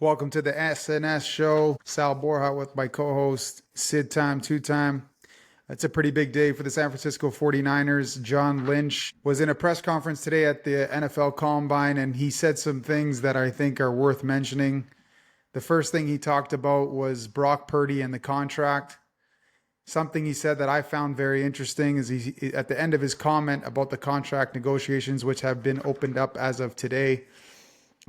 Welcome to the SNS show. Sal Borja with my co-host Sid Time, Two Time. It's a pretty big day for the San Francisco 49ers. John Lynch was in a press conference today at the NFL Combine, and he said some things that I think are worth mentioning. The first thing he talked about was Brock Purdy and the contract. Something he said that I found very interesting is he, at the end of his comment about the contract negotiations, which have been opened up as of today,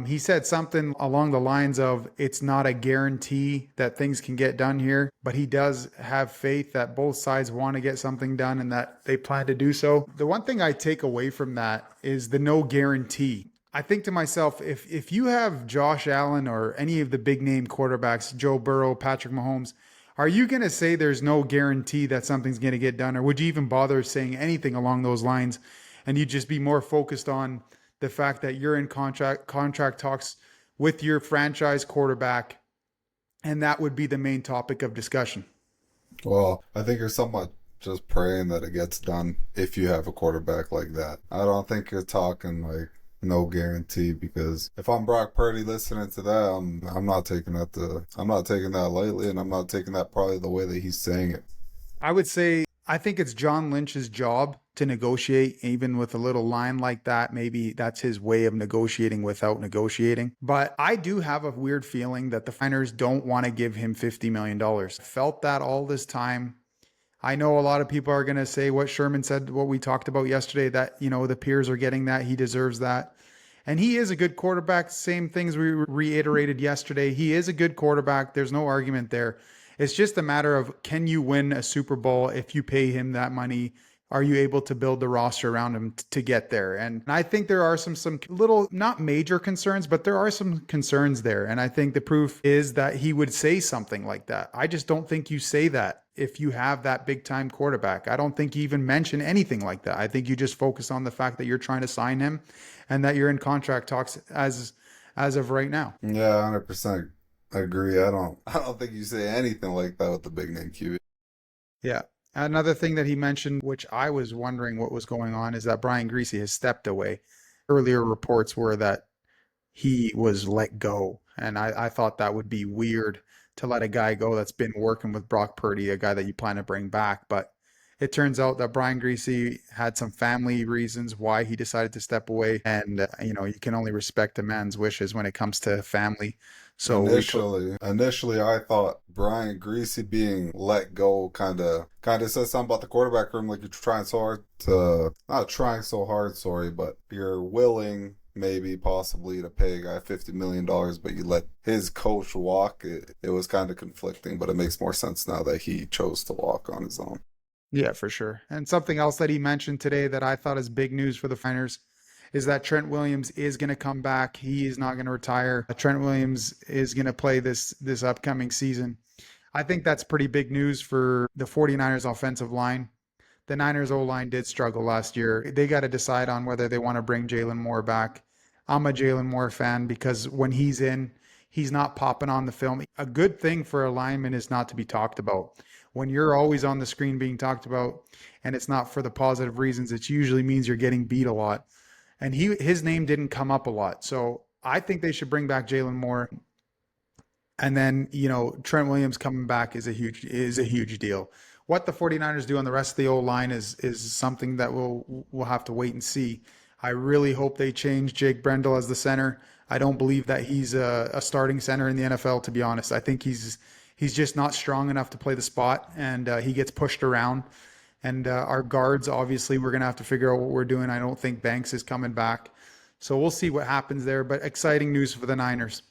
he said something along the lines of, it's not a guarantee that things can get done here, but he does have faith that both sides want to get something done and that they plan to do so. The one thing I take away from that is the no guarantee. I think to myself, if you have Josh Allen or any of the big name quarterbacks, Joe Burrow, Patrick Mahomes, are you going to say there's no guarantee that something's going to get done? Or would you even bother saying anything along those lines? And you'd just be more focused on the fact that you're in contract talks with your franchise quarterback, and that would be the main topic of discussion. Well, I think you're somewhat just praying that it gets done if you have a quarterback like that. I don't think you're talking like no guarantee, because if I'm Brock Purdy listening to that, I'm not taking that lightly, and I'm not taking that probably the way that he's saying it. I would say I think it's John Lynch's job to negotiate, even with a little line like that. Maybe that's his way of negotiating without negotiating. But I do have a weird feeling that the Niners don't want to give him $50 million. Felt that all this time. I know a lot of people are going to say what Sherman said, what we talked about yesterday, that, the peers are getting that. He deserves that. And he is a good quarterback. Same things we reiterated yesterday. He is a good quarterback. There's no argument there. It's just a matter of, can you win a Super Bowl if you pay him that money? Are you able to build the roster around him to get there? And I think there are some little, not major concerns, but there are some concerns there. And I think the proof is that he would say something like that. I just don't think you say that if you have that big time quarterback. I don't think you even mention anything like that. I think you just focus on the fact that you're trying to sign him and that you're in contract talks as of right now. Yeah, 100% agree. I don't think you say anything like that with the big name QB. Yeah. Another thing that he mentioned, which I was wondering what was going on, is that Brian Griese has stepped away. Earlier reports were that he was let go. And I thought that would be weird to let a guy go that's been working with Brock Purdy, a guy that you plan to bring back. But it turns out that Brian Griese had some family reasons why he decided to step away. And, you can only respect a man's wishes when it comes to family. So Initially, I thought Brian Griese being let go kind of says something about the quarterback room, like you're trying so hard to not trying so hard, sorry, but you're willing maybe possibly to pay a guy $50 million, but you let his coach walk. It was kind of conflicting, but it makes more sense now that he chose to walk on his own. yeah, for sure. And something else that he mentioned today that I thought is big news for the Niners is that Trent Williams is going to come back. He is not going to retire. Trent Williams is going to play this upcoming season. I think that's pretty big news for the 49ers offensive line. The Niners O-line did struggle last year. They got to decide on whether they want to bring Jalen Moore back. I'm a Jalen Moore fan because when he's in, he's not popping on the film. A good thing for a lineman is not to be talked about. When you're always on the screen being talked about and it's not for the positive reasons, it usually means you're getting beat a lot. And his name didn't come up a lot. So I think they should bring back Jalen Moore. And then, Trent Williams coming back is a huge deal. What the 49ers do on the rest of the O-line is something that we'll have to wait and see. I really hope they change Jake Brendel as the center. I don't believe that he's a starting center in the NFL, to be honest. I think he's just not strong enough to play the spot, and he gets pushed around. And our guards, obviously, we're going to have to figure out what we're doing. I don't think Banks is coming back. So we'll see what happens there. But exciting news for the Niners.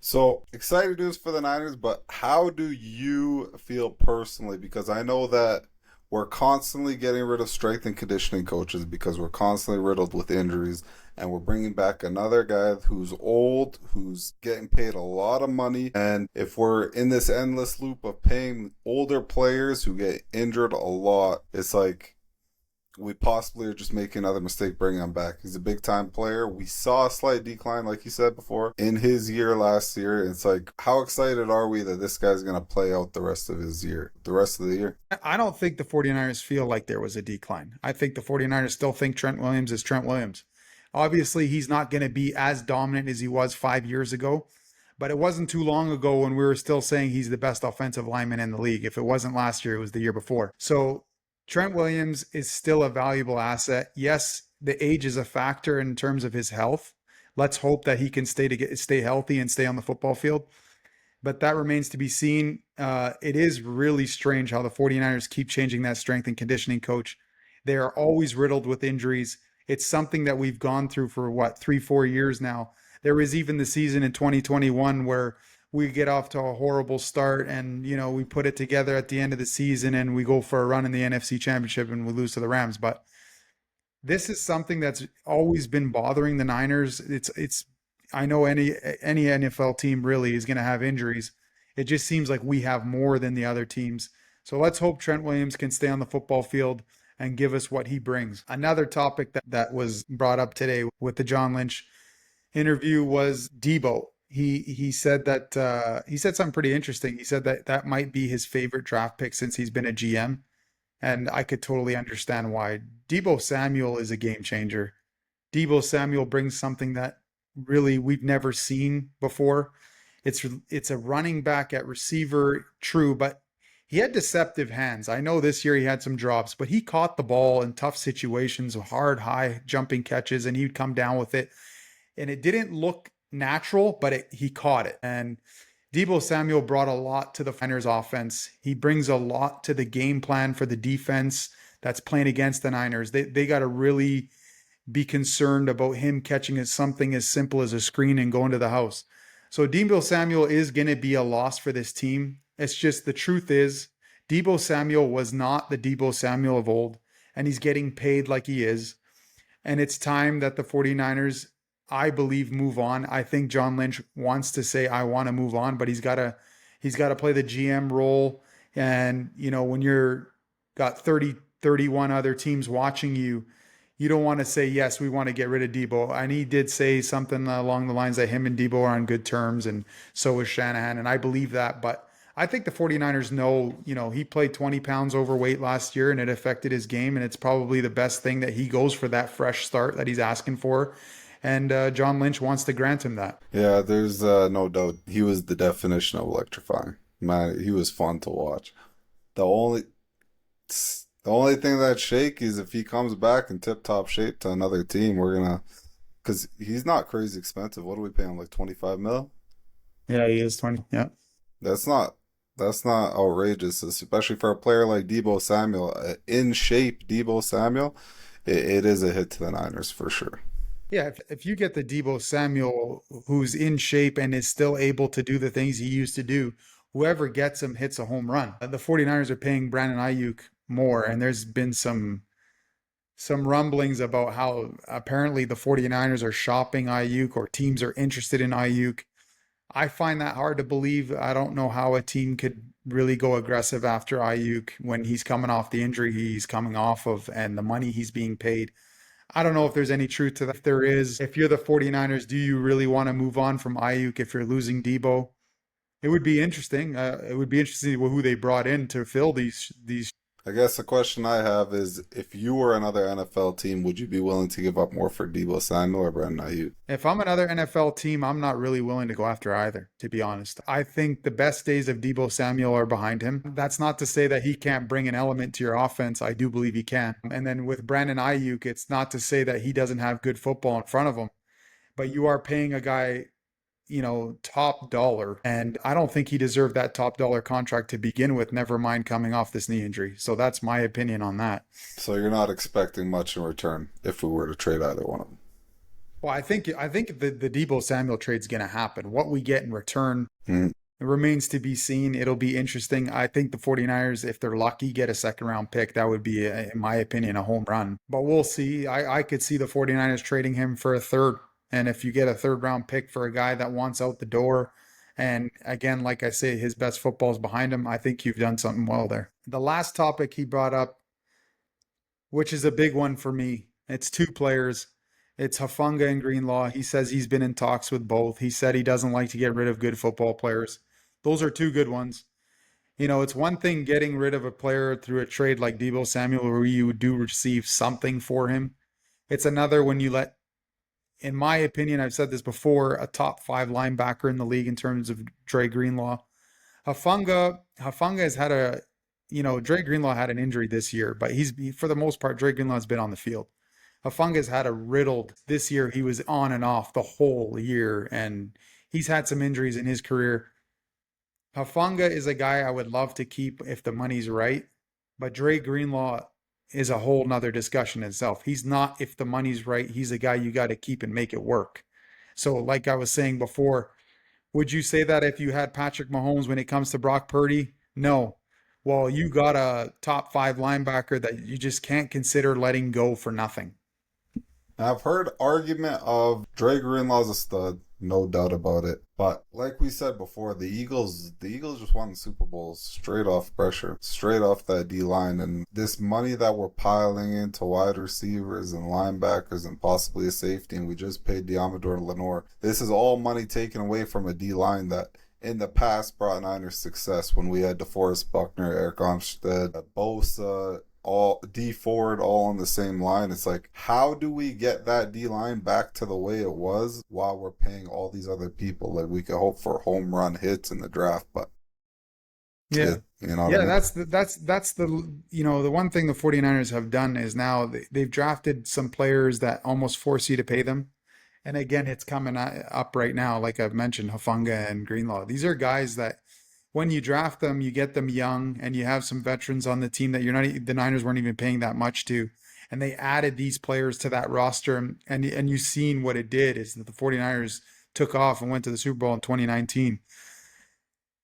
So, exciting news for the Niners, but how do you feel personally? Because I know that we're constantly getting rid of strength and conditioning coaches because we're constantly riddled with injuries, and we're bringing back another guy who's old, who's getting paid a lot of money. And if we're in this endless loop of paying older players who get injured a lot, it's like we possibly are just making another mistake bringing him back. He's a big-time player. We saw a slight decline, like you said before, in his year last year. It's like, how excited are we that this guy's going to play out the rest of the year? I don't think the 49ers feel like there was a decline. I think the 49ers still think Trent Williams is Trent Williams. Obviously, he's not going to be as dominant as he was 5 years ago, But it wasn't too long ago when we were still saying he's the best offensive lineman in the league. If it wasn't last year, it was the year before. So Trent Williams is still a valuable asset. Yes, the age is a factor in terms of his health. Let's hope that he can stay healthy and stay on the football field. But that remains to be seen. It is really strange how the 49ers keep changing that strength and conditioning coach. They are always riddled with injuries. It's something that we've gone through for what, 3, 4 years now. There was even the season in 2021 where we get off to a horrible start and, we put it together at the end of the season and we go for a run in the NFC Championship and we lose to the Rams. But this is something that's always been bothering the Niners. It's I know any NFL team really is going to have injuries. It just seems like we have more than the other teams. So let's hope Trent Williams can stay on the football field and give us what he brings. Another topic that was brought up today with the John Lynch interview was Deebo. He said that he said something pretty interesting. He said that that might be his favorite draft pick since he's been a GM, and I could totally understand why. Deebo Samuel is a game changer. Deebo Samuel brings something that really we've never seen before. It's a running back at receiver, true, but he had deceptive hands. I know this year he had some drops, but he caught the ball in tough situations, hard, high jumping catches, and he'd come down with it. And it didn't look natural, but he caught it. And Deebo Samuel brought a lot to the Niners offense. He brings a lot to the game plan for the defense that's playing against the Niners. They got to really be concerned about him catching something as simple as a screen and going to the house. So Deebo Samuel is going to be a loss for this team. It's just the truth is Deebo Samuel was not the Deebo Samuel of old, and he's getting paid like he is. And it's time that the 49ers, I believe, move on. I think John Lynch wants to say, I want to move on, but he's got to play the GM role. And, when you're got 31 other teams watching you, you don't want to say, yes, we want to get rid of Deebo. And he did say something along the lines that him and Deebo are on good terms, and so is Shanahan. And I believe that. But I think the 49ers know, he played 20 pounds overweight last year and it affected his game. And it's probably the best thing that he goes for that fresh start that he's asking for. And John Lynch wants to grant him that. Yeah, there's no doubt he was the definition of electrifying. Man, he was fun to watch. The only the only thing that's shake is if he comes back in tip-top shape to another team, we're gonna, because he's not crazy expensive. What do we pay him, like 25 mil? Yeah, he is 20. Yeah. That's not that's not outrageous, especially for a player like Deebo Samuel, in shape. Deebo Samuel, it is a hit to the Niners for sure. Yeah, if you get the Deebo Samuel who's in shape and is still able to do the things he used to do, whoever gets him hits a home run. The 49ers are paying Brandon Ayuk more, and there's been some rumblings about how apparently the 49ers are shopping Ayuk or teams are interested in Ayuk. I find that hard to believe. I don't know how a team could really go aggressive after Ayuk when he's coming off the injury he's coming off of and the money he's being paid. I don't know if there's any truth to that. If there is, if you're the 49ers, do you really want to move on from Ayuk if you're losing Deebo? It would be interesting. It would be interesting who they brought in to fill these. I guess the question I have is, if you were another NFL team, would you be willing to give up more for Deebo Samuel or Brandon Ayuk? If I'm another NFL team, I'm not really willing to go after either, to be honest. I think the best days of Deebo Samuel are behind him. That's not to say that he can't bring an element to your offense. I do believe he can. And then with Brandon Ayuk, it's not to say that he doesn't have good football in front of him, but you are paying a guy, top dollar. And I don't think he deserved that top dollar contract to begin with, never mind coming off this knee injury. So that's my opinion on that. So you're not expecting much in return if we were to trade either one of them. Well, I think the Deebo Samuel trade's going to happen. What we get in return, Hmm. it remains to be seen. It'll be interesting. I think the 49ers, if they're lucky, get a second round pick. That would be, in my opinion, a home run. But we'll see. I could see the 49ers trading him for a third. And if you get a third round pick for a guy that wants out the door, and again, like I say, his best football is behind him, I think you've done something well there. The last topic he brought up, which is a big one for me, it's two players. It's Hufanga and Greenlaw. He says he's been in talks with both. He said he doesn't like to get rid of good football players. Those are two good ones. It's one thing getting rid of a player through a trade like Deebo Samuel where you do receive something for him. It's another when you let in my opinion, I've said this before, a top five linebacker in the league in terms of Dre Greenlaw. Hufanga has had Dre Greenlaw had an injury this year, but for the most part, Dre Greenlaw's been on the field. Hufanga's had a riddled this year. He was on and off the whole year, and he's had some injuries in his career. Hufanga is a guy I would love to keep if the money's right, but Dre Greenlaw is a whole nother discussion itself. He's not if the money's right. He's a guy you got to keep and make it work. So, like I was saying before, would you say that if you had Patrick Mahomes when it comes to Brock Purdy? No. Well, you got a top five linebacker that you just can't consider letting go for nothing. I've heard argument of Dre Greenlaw's a stud, no doubt about it. But like we said before, the Eagles just won the Super Bowl straight off pressure, straight off that D line, and this money that we're piling into wide receivers and linebackers and possibly a safety, and we just paid Diamador and Lenore. This is all money taken away from a D line that in the past brought Niners success when we had DeForest Buckner, Eric Armstead, Bosa, all D Ford all on the same line. It's like, how do we get that D line back to the way it was while we're paying all these other people? Like, we could hope for home run hits in the draft, but Yeah. you know what I Yeah, mean? the one thing the 49ers have done is now they've drafted some players that almost force you to pay them. And again, it's coming up right now, like I've mentioned, Hufanga and Greenlaw. These are guys that when you draft them, you get them young and you have some veterans on the team that the Niners weren't even paying that much to. And they added these players to that roster. And you've seen what it did is that the 49ers took off and went to the Super Bowl in 2019.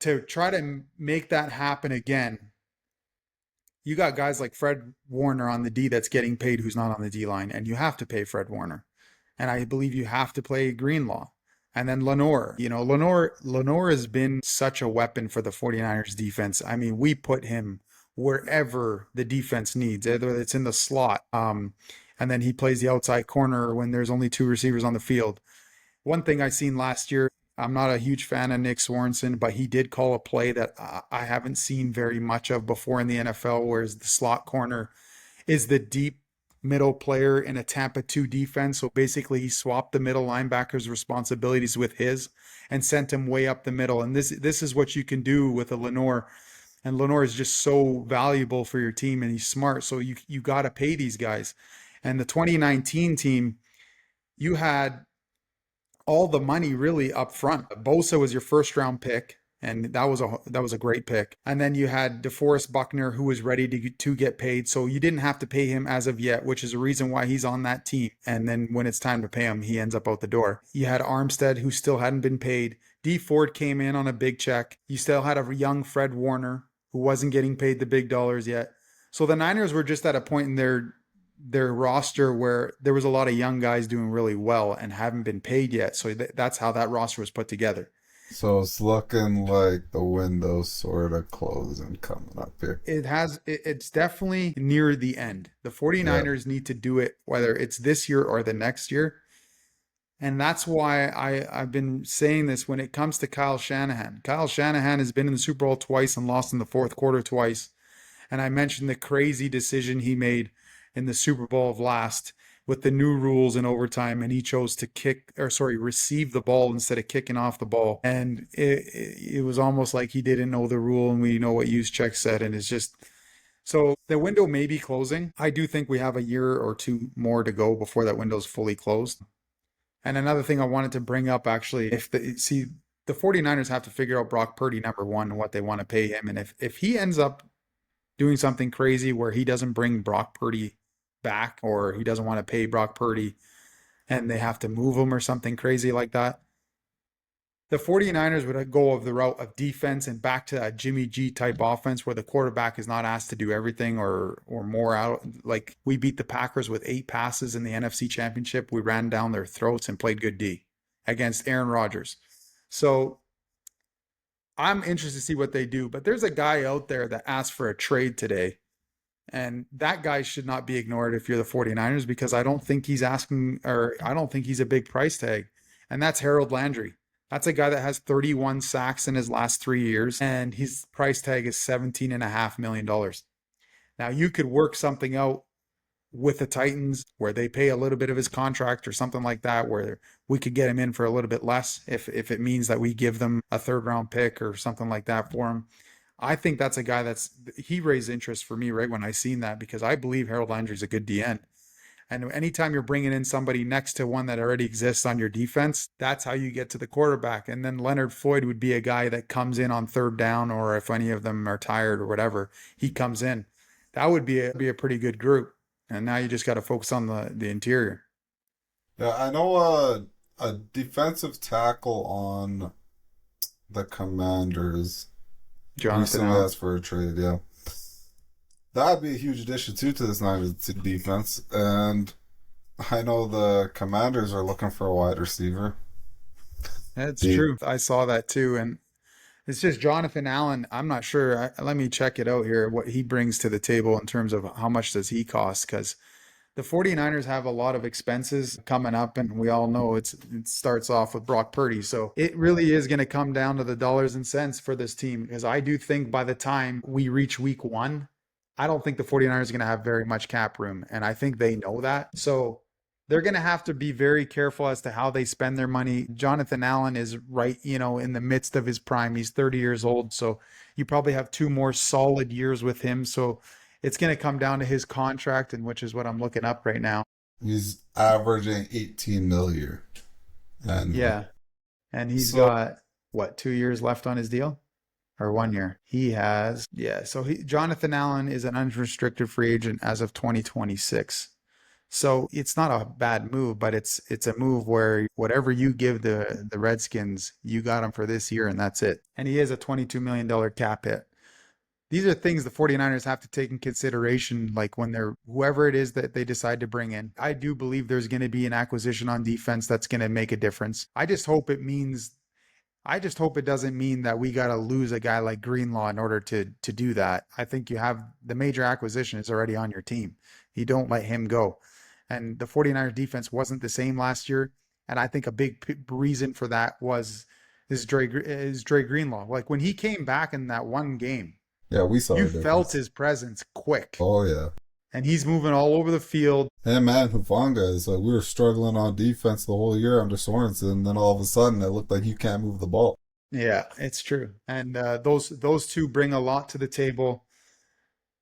To try to make that happen again, you got guys like Fred Warner on the D that's getting paid who's not on the D line, and you have to pay Fred Warner. And I believe you have to play Greenlaw. And then Lenore. Lenore has been such a weapon for the 49ers defense. I mean, we put him wherever the defense needs, whether it's in the slot. And then he plays the outside corner when there's only two receivers on the field. One thing I seen last year, I'm not a huge fan of Nick Swanson, but he did call a play that I haven't seen very much of before in the NFL, whereas the slot corner is the deep middle player in a Tampa 2 defense. So basically, he swapped the middle linebacker's responsibilities with his and sent him way up the middle. And this is what you can do with a Lenore. And Lenore is just so valuable for your team, and he's smart. So you got to pay these guys. And the 2019 team, you had all the money really up front. Bosa was your first round pick, and that was a great pick. And then you had DeForest Buckner, who was ready to get paid, so you didn't have to pay him as of yet, which is a reason why he's on that team. And then when it's time to pay him, he ends up out the door. You had Armstead, who still hadn't been paid. D Ford came in on a big check. You still had a young Fred Warner, who wasn't getting paid the big dollars yet. So the Niners were just at a point in their roster where there was a lot of young guys doing really well and haven't been paid yet. So that's how that roster was put together. So it's looking like the window's sort of closing coming up here. It's definitely near the end. The Yeah. 49ers need to do it, whether it's this year or the next year. And that's why I've been saying this when it comes to Kyle Shanahan. Kyle Shanahan has been in the Super Bowl twice and lost in the fourth quarter twice. And I mentioned the crazy decision he made in the Super Bowl of last with the new rules in overtime, and he chose to receive the ball instead of kicking off the ball. And it was almost like he didn't know the rule, and we know what Juszczyk said, and it's just so the window may be closing. I do think we have a year or two more to go before that window's fully closed. And another thing I wanted to bring up actually, the 49ers have to figure out Brock Purdy, number one, and what they want to pay him. And if he ends up doing something crazy where he doesn't bring Brock Purdy back, or he doesn't want to pay Brock Purdy and they have to move him or something crazy like that, the 49ers would go of the route of defense and back to a Jimmy G type offense where the quarterback is not asked to do everything or more out. Like we beat the Packers with 8 passes in the NFC Championship. We ran down their throats and played good D against Aaron Rodgers. So I'm interested to see what they do. But there's a guy out there that asked for a trade today. And that guy should not be ignored if you're the 49ers, because I don't think he's asking, or I don't think he's a big price tag. And that's Harold Landry. That's a guy that has 31 sacks in his last 3 years, and his price tag is $17.5 million. Now, you could work something out with the Titans where they pay a little bit of his contract or something like that, where we could get him in for a little bit less if it means that we give them a third round pick or something like that for him. I think that's a guy he raised interest for me right when I seen that because I believe Harold Landry's a good DN. And anytime you're bringing in somebody next to one that already exists on your defense, that's how you get to the quarterback. And then Leonard Floyd would be a guy that comes in on third down, or if any of them are tired or whatever, he comes in. That would be a pretty good group. And now you just got to focus on the interior. Yeah, I know a defensive tackle on the Commanders Jonathan recently Allen. asked for a trade. Yeah, that'd be a huge addition too to this Niners defense. And I know the Commanders are looking for a wide receiver. That's Deep. true. I saw that too. And it's just Jonathan Allen. I'm not sure. Let me check it out here, what he brings to the table in terms of how much does he cost? Because the 49ers have a lot of expenses coming up, and we all know it starts off with Brock Purdy. So it really is going to come down to the dollars and cents for this team because I do think by the time we reach week 1, I don't think the 49ers are going to have very much cap room, and I think they know that. So they're going to have to be very careful as to how they spend their money. Jonathan Allen is right, in the midst of his prime. He's 30 years old, so you probably have 2 more solid years with him. So it's going to come down to his contract, and which is what I'm looking up right now. He's averaging 18 mil a year annually. Yeah. And he's So got what, 2 years left on his deal or 1 year? He has, yeah. So Jonathan Allen is an unrestricted free agent as of 2026. So it's not a bad move, but it's a move where whatever you give the Redskins, you got him for this year and that's it. And he is a $22 million cap hit. These are things the 49ers have to take in consideration, like when they're whoever it is that they decide to bring in. I do believe there's going to be an acquisition on defense that's going to make a difference. I just hope it doesn't mean that we got to lose a guy like Greenlaw in order to do that. I think you have the major acquisition is already on your team. You don't let him go. And the 49ers defense wasn't the same last year. And I think a big reason for that is Dre Greenlaw. Like when he came back in that one game, yeah, we saw you the felt difference. his presence quick. Oh yeah. And he's moving all over the field. And man, Hufanga is like we were struggling on defense the whole year under Sorensen, and then all of a sudden it looked like you can't move the ball. Yeah, it's true. And those two bring a lot to the table.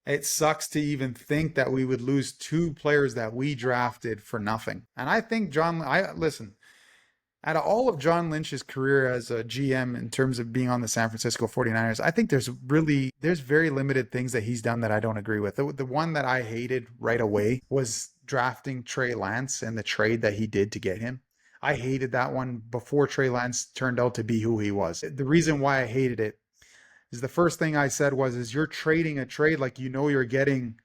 It sucks to even think that we would lose 2 players that we drafted for nothing. And I think listen, out of all of John Lynch's career as a GM in terms of being on the San Francisco 49ers, I think there's very limited things that he's done that I don't agree with. The one that I hated right away was drafting Trey Lance and the trade that he did to get him. I hated that one before Trey Lance turned out to be who he was. The reason why I hated it is the first thing I said is you're trading a trade like you're getting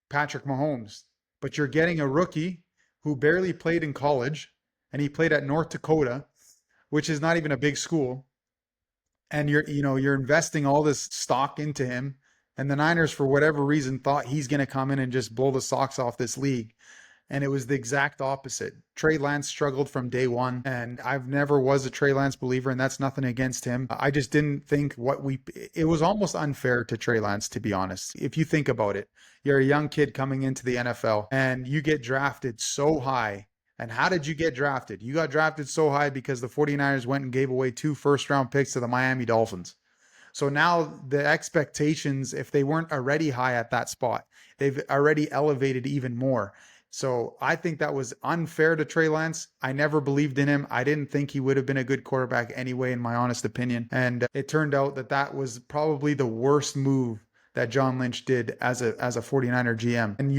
Patrick Mahomes, but you're getting a rookie who barely played in college and he played at North Dakota, which is not even a big school. And you're investing all this stock into him. And the Niners, for whatever reason, thought he's going to come in and just blow the socks off this league. And it was the exact opposite. Trey Lance struggled from day one, and I've never was a Trey Lance believer, and that's nothing against him. I just didn't think it was almost unfair to Trey Lance, to be honest. If you think about it, you're a young kid coming into the NFL, and you get drafted so high. And how did you get drafted? You got drafted so high because the 49ers went and gave away 2 first-round picks to the Miami Dolphins. So now the expectations, if they weren't already high at that spot, they've already elevated even more. So I think that was unfair to Trey Lance. I never believed in him. I didn't think he would have been a good quarterback anyway, in my honest opinion. And it turned out that was probably the worst move that John Lynch did as a 49er GM. And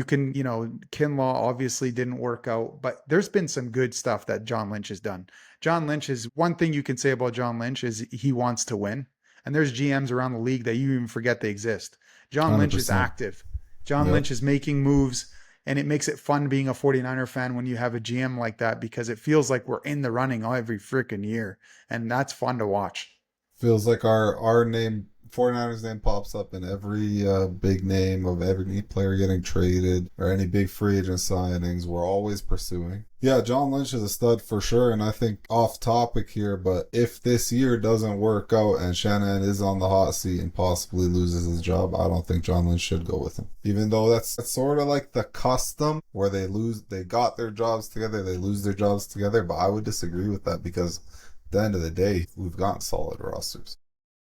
Kinlaw obviously didn't work out, but there's been some good stuff that John Lynch has done. John Lynch is one thing you can say about John Lynch is he wants to win. And there's GMs around the league that you even forget they exist. John Lynch is 100%. active. John Yep. Lynch is making moves. And it makes it fun being a 49er fan when you have a GM like that because it feels like we're in the running every freaking year. And that's fun to watch. Feels like our name 49ers name pops up in every big name of every player getting traded or any big free agent signings. We're always pursuing. Yeah, John Lynch is a stud for sure, and I think off topic here, but if this year doesn't work out and Shanahan is on the hot seat and possibly loses his job, I don't think John Lynch should go with him. Even though that's sort of like the custom where they got their jobs together, they lose their jobs together, but I would disagree with that because at the end of the day, we've got solid rosters.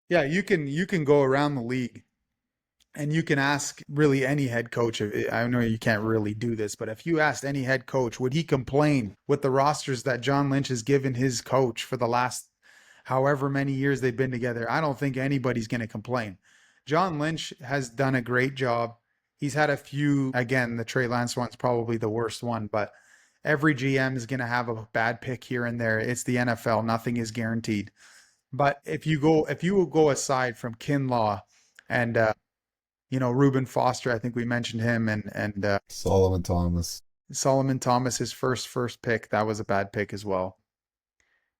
Yeah, you can go around the league and you can ask really any head coach. I know you can't really do this, but if you asked any head coach, would he complain with the rosters that John Lynch has given his coach for the last however many years they've been together? I don't think anybody's going to complain. John Lynch has done a great job. He's had a few, again, the Trey Lance one's probably the worst one, but every GM is going to have a bad pick here and there. It's the NFL. Nothing is guaranteed. But if you go aside from Kinlaw and Reuben Foster, I think we mentioned him, and Solomon Thomas. Solomon Thomas, his first pick, that was a bad pick as well.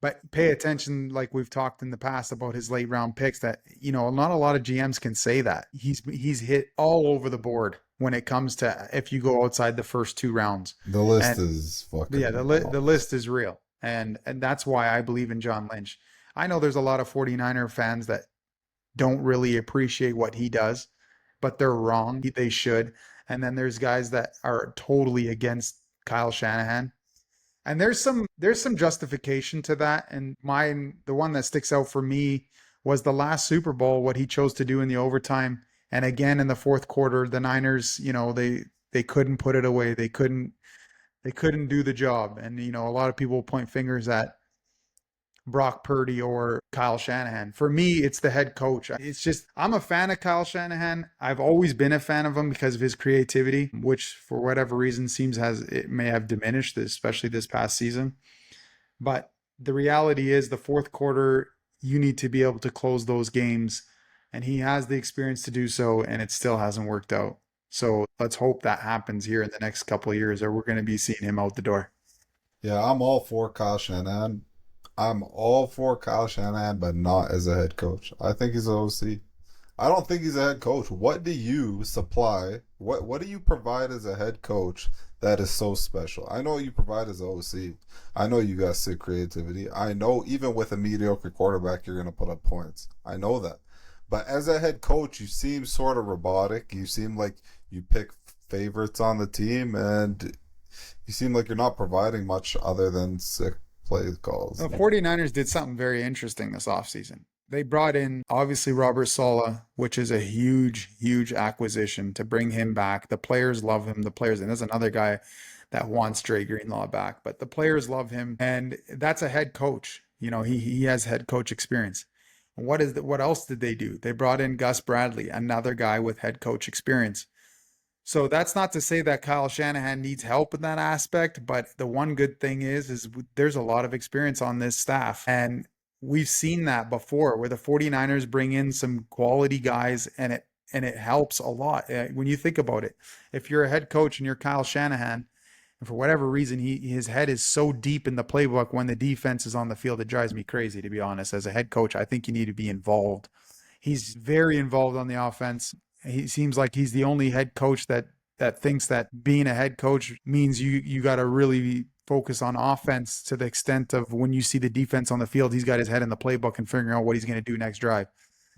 But pay attention, like we've talked in the past about his late round picks, that not a lot of GMs can say that. He's hit all over the board when it comes to if you go outside the first two rounds. The list And is fucking yeah, the list is real. And that's why I believe in John Lynch. I know there's a lot of 49er fans that don't really appreciate what he does, but they're wrong. They should. And then there's guys that are totally against Kyle Shanahan. And there's some justification to that. And the one that sticks out for me was the last Super Bowl, what he chose to do in the overtime. And again in the fourth quarter, the Niners, they couldn't put it away. They couldn't do the job. And a lot of people point fingers at Brock Purdy or Kyle Shanahan. For me, it's the head coach. It's just, I'm a fan of Kyle Shanahan. I've always been a fan of him because of his creativity, which for whatever reason it may have diminished, especially this past season. But the reality is the fourth quarter, you need to be able to close those games. And he has the experience to do so, and it still hasn't worked out. So let's hope that happens here in the next couple of years, or we're going to be seeing him out the door. Yeah, I'm all for Kyle Shanahan. I'm all for Kyle Shanahan, but not as a head coach. I think he's an OC. I don't think he's a head coach. What do you supply? What do you provide as a head coach that is so special? I know you provide as an OC. I know you got sick creativity. I know even with a mediocre quarterback, you're gonna put up points. I know that. But as a head coach, you seem sort of robotic. You seem like you pick favorites on the team, and you seem like you're not providing much other than sick play calls. The 49ers did something very interesting this offseason. They brought in, obviously, Robert Saleh, which is a huge, huge acquisition to bring him back. The players love him. And there's another guy that wants Dre Greenlaw back, but the players love him. And that's a head coach. He has head coach experience. What else did they do? They brought in Gus Bradley, another guy with head coach experience. So that's not to say that Kyle Shanahan needs help in that aspect, but the one good thing is there's a lot of experience on this staff. And we've seen that before where the 49ers bring in some quality guys and it helps a lot. When you think about it, if you're a head coach and you're Kyle Shanahan, and for whatever reason, his head is so deep in the playbook when the defense is on the field, it drives me crazy, to be honest. As a head coach, I think you need to be involved. He's very involved on the offense. He seems like he's the only head coach that thinks that being a head coach means you got to really focus on offense to the extent of when you see the defense on the field, he's got his head in the playbook and figuring out what he's going to do next drive.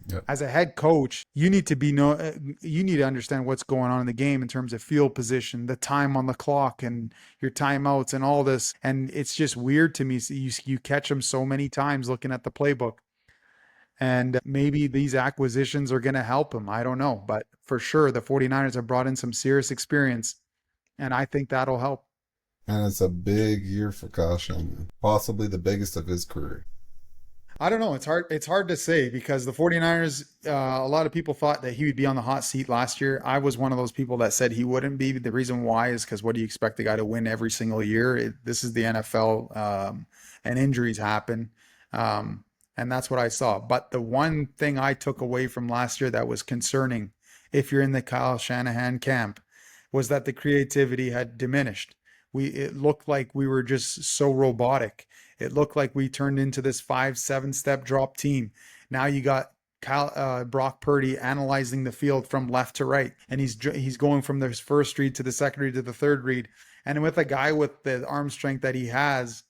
Yep. As a head coach, you need to understand what's going on in the game in terms of field position, the time on the clock, and your timeouts and all this. And it's just weird to me. So you catch them so many times looking at the playbook. And maybe these acquisitions are going to help him. I don't know. But for sure, the 49ers have brought in some serious experience, and I think that'll help. And it's a big year for Kyle Shanahan. Possibly the biggest of his career. I don't know. It's hard to say because the 49ers, a lot of people thought that he would be on the hot seat last year. I was one of those people that said he wouldn't be. The reason why is because what do you expect the guy to win every single year? This is the NFL, and injuries happen. And that's what I saw. But the one thing I took away from last year that was concerning, if you're in the Kyle Shanahan camp, was that the creativity had diminished. It looked like we were just so robotic. It looked like we turned into this 5-7 step drop team. Now you got Brock Purdy analyzing the field from left to right, and he's going from the first read to the second read to the third read, and with a guy with the arm strength that he has,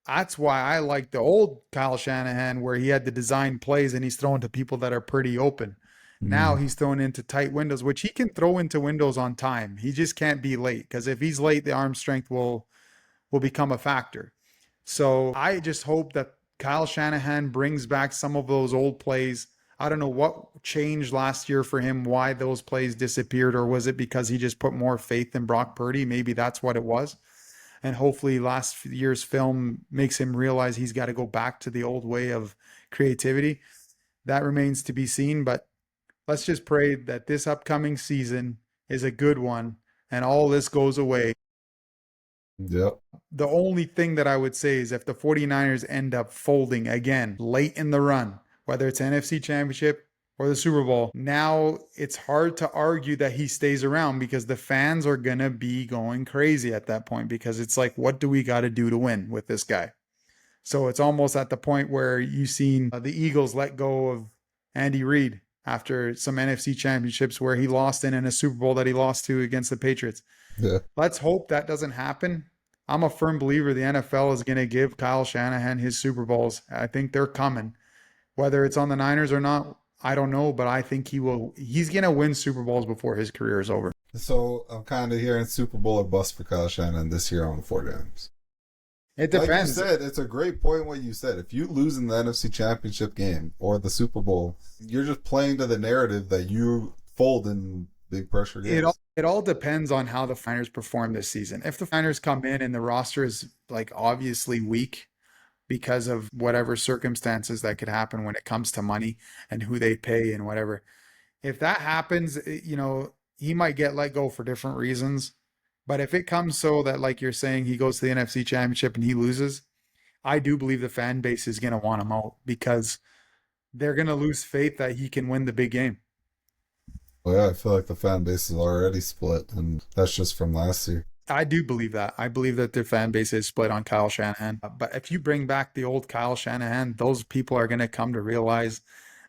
that's why I like the old Kyle Shanahan where he had to design plays and he's throwing to people that are pretty open. Now Mm. he's throwing into tight windows, which he can throw into windows on time. He just can't be late because if he's late, the arm strength will become a factor. So I just hope that Kyle Shanahan brings back some of those old plays. I don't know what changed last year for him, why those plays disappeared, or was it because he just put more faith in Brock Purdy? Maybe that's what it was. And hopefully last year's film makes him realize he's got to go back to the old way of creativity. That remains to be seen, but let's just pray that this upcoming season is a good one and all this goes away. Yep. The only thing that I would say is if the 49ers end up folding again late in the run, whether it's NFC Championship or the Super Bowl, now it's hard to argue that he stays around because the fans are going to be going crazy at that point because it's like, what do we got to do to win with this guy? So it's almost at the point where you've seen the Eagles let go of Andy Reid after some NFC championships where he lost in a Super Bowl that he lost to against the Patriots. Yeah. Let's hope that doesn't happen. I'm a firm believer the NFL is going to give Kyle Shanahan his Super Bowls. I think they're coming. Whether it's on the Niners or not, I don't know, but I think he will. He's going to win Super Bowls before his career is over. So I'm kind of hearing Super Bowl or bust for Kyle Shanahan this year on the 49ers. It Like you depends. said, it's a great point what you said. If you lose in the NFC Championship game or the Super Bowl, you're just playing to the narrative that you fold in big pressure It all games. it all depends on how the Niners perform this season. If the Niners come in and the roster is like obviously weak because of whatever circumstances that could happen when it comes to money and who they pay and whatever. If that happens, he might get let go for different reasons. But if it comes so that, like you're saying, he goes to the NFC Championship and he loses, I do believe the fan base is going to want him out because they're going to lose faith that he can win the big game. Well, yeah, I feel like the fan base is already split, and that's just from last year. I do believe that. I believe that their fan base is split on Kyle Shanahan. But if you bring back the old Kyle Shanahan, those people are going to come to realize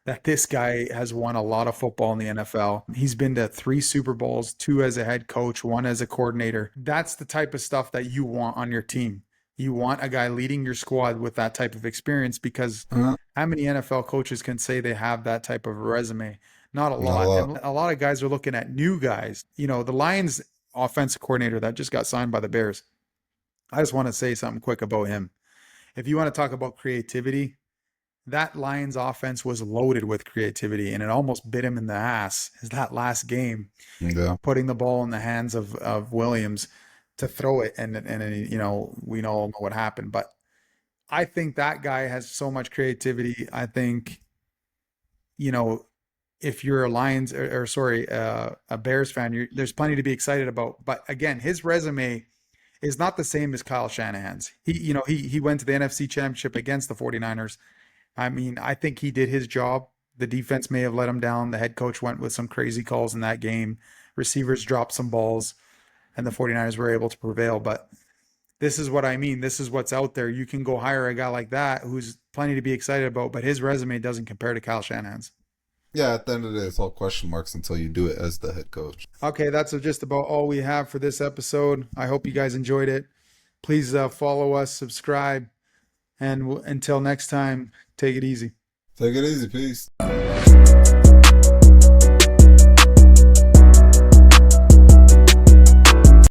that this guy has won a lot of football in the NFL. He's been to 3 Super Bowls, 2 as a head coach, 1 as a coordinator. That's the type of stuff that you want on your team. You want a guy leading your squad with that type of experience because Uh, how many NFL coaches can say they have that type of resume? Not a Not a lot. lot. And a lot of guys are looking at new guys. The Lions offensive coordinator that just got signed by the Bears. I just want to say something quick about him. If you want to talk about creativity, that Lions offense was loaded with creativity and it almost bit him in the ass. Is that last game, Yeah. putting the ball in the hands of Williams to throw it and we all know what happened. But I think that guy has so much creativity. I think, you know, if you're a Lions or sorry, a Bears fan, there's plenty to be excited about. But again, his resume is not the same as Kyle Shanahan's. He went to the NFC Championship against the 49ers. I mean, I think he did his job. The defense may have let him down. The head coach went with some crazy calls in that game. Receivers dropped some balls, and the 49ers were able to prevail. But this is what I mean. This is what's out there. You can go hire a guy like that who's plenty to be excited about, but his resume doesn't compare to Kyle Shanahan's. Yeah, at the end of the day, it's all question marks until you do it as the head coach. Okay, that's just about all we have for this episode. I hope you guys enjoyed it. Please follow us, subscribe, and until next time, take it easy. Take it easy. Peace.